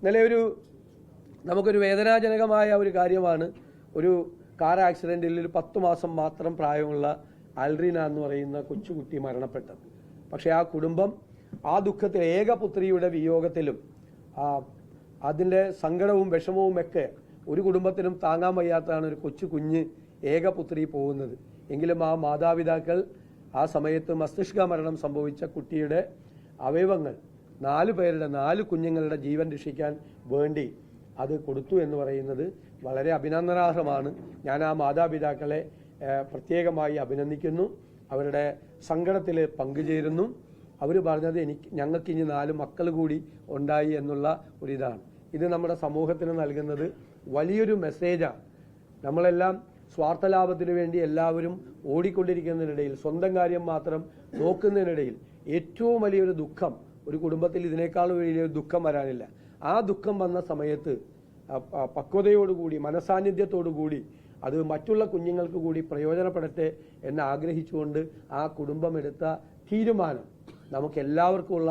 ഇന്നലെ നമുക്കൊരു വേദനാജനകമായ ഒരു കാര്യമാണ്. ഒരു കാർ ആക്സിഡൻറ്റിൽ ഒരു 10 മാസം മാത്രം പ്രായമുള്ള അൽറീന എന്ന് പറയുന്ന കൊച്ചുകുട്ടി മരണപ്പെട്ടത്. പക്ഷേ ആ കുടുംബം ആ ദുഃഖത്തിൽ, ഏകപുത്രിയുടെ വിയോഗത്തിലും അതിൻ്റെ സങ്കടവും വിഷമവും ഒക്കെ ഒരു കുടുംബത്തിനും താങ്ങാൻ വയ്യാത്തതാണ് ഒരു കൊച്ചു കുഞ്ഞ് ഏകപുത്രി പോകുന്നത്. എങ്കിലും ആ മാതാപിതാക്കൾ ആ സമയത്ത് മസ്തിഷ്ക മരണം സംഭവിച്ച കുട്ടിയുടെ അവയവങ്ങൾ 4 കുഞ്ഞുങ്ങളുടെ ജീവൻ രക്ഷിക്കാൻ വേണ്ടി അത് കൊടുത്തു എന്ന് പറയുന്നത് വളരെ അഭിനന്ദനാർഹമാണ്. ഞാൻ ആ മാതാപിതാക്കളെ പ്രത്യേകമായി അഭിനന്ദിക്കുന്നു. അവരുടെ സങ്കടത്തിൽ പങ്കുചേരുന്നു. അവർ പറഞ്ഞത് ഞങ്ങൾക്ക് ഇനി 4 മക്കൾ കൂടി ഉണ്ടായി എന്നുള്ള ഒരിതാണ്. ഇത് നമ്മുടെ സമൂഹത്തിന് നൽകുന്നത് വലിയൊരു മെസ്സേജാണ്. നമ്മളെല്ലാം സ്വാർത്ഥ ലാഭത്തിന് വേണ്ടി എല്ലാവരും ഓടിക്കൊണ്ടിരിക്കുന്നതിനിടയിൽ, സ്വന്തം കാര്യം മാത്രം നോക്കുന്നതിനിടയിൽ ഏറ്റവും വലിയൊരു ദുഃഖം, ഒരു കുടുംബത്തിൽ ഇതിനേക്കാൾ വലിയൊരു ദുഃഖം വരാനില്ല. ആ ദുഃഖം വന്ന സമയത്ത് പക്വതയോടുകൂടി, മനസാന്നിധ്യത്തോടുകൂടി അത് മറ്റുള്ള കുഞ്ഞുങ്ങൾക്ക് കൂടി പ്രയോജനപ്പെടട്ടെ എന്ന് ആഗ്രഹിച്ചുകൊണ്ട് ആ കുടുംബം എടുത്ത തീരുമാനം നമുക്ക് എല്ലാവർക്കുമുള്ള,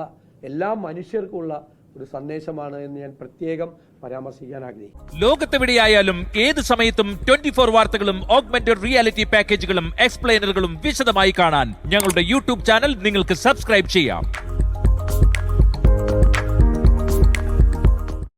എല്ലാ മനുഷ്യർക്കുമുള്ള ഒരു സന്ദേശമാണ് എന്ന് ഞാൻ പ്രത്യേകം പരാമർശിക്കാൻ ആഗ്രഹിക്കുന്നു. ലോകത്തെവിടെയായാലും ഏത് സമയത്തും 24 വാർത്തകളും ഓഗ്മെന്റഡ് റിയാലിറ്റി പാക്കേജുകളും എക്സ്പ്ലെയിനറുകളും വിശദമായി കാണാൻ ഞങ്ങളുടെ യൂട്യൂബ് ചാനൽ നിങ്ങൾക്ക് സബ്സ്ക്രൈബ് ചെയ്യാം.